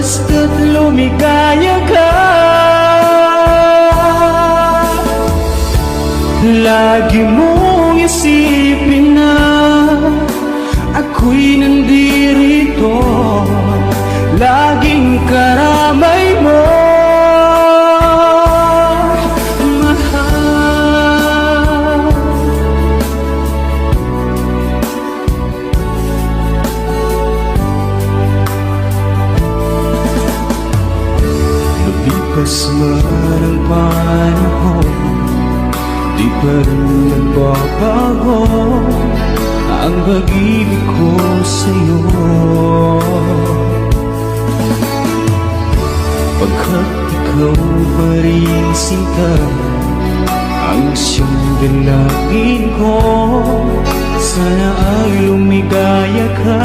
basta't lumigaya ka. Lagi mong isipin na ako'y nandirito, laging karamay mo, mahal. Lumipas man ang panahon, di pa rin nagbabago ang pag-ibig ko sa'yo. Pagkat ikaw pa rin sinta ang siyang dalangin ko, sana ay lumigaya ka.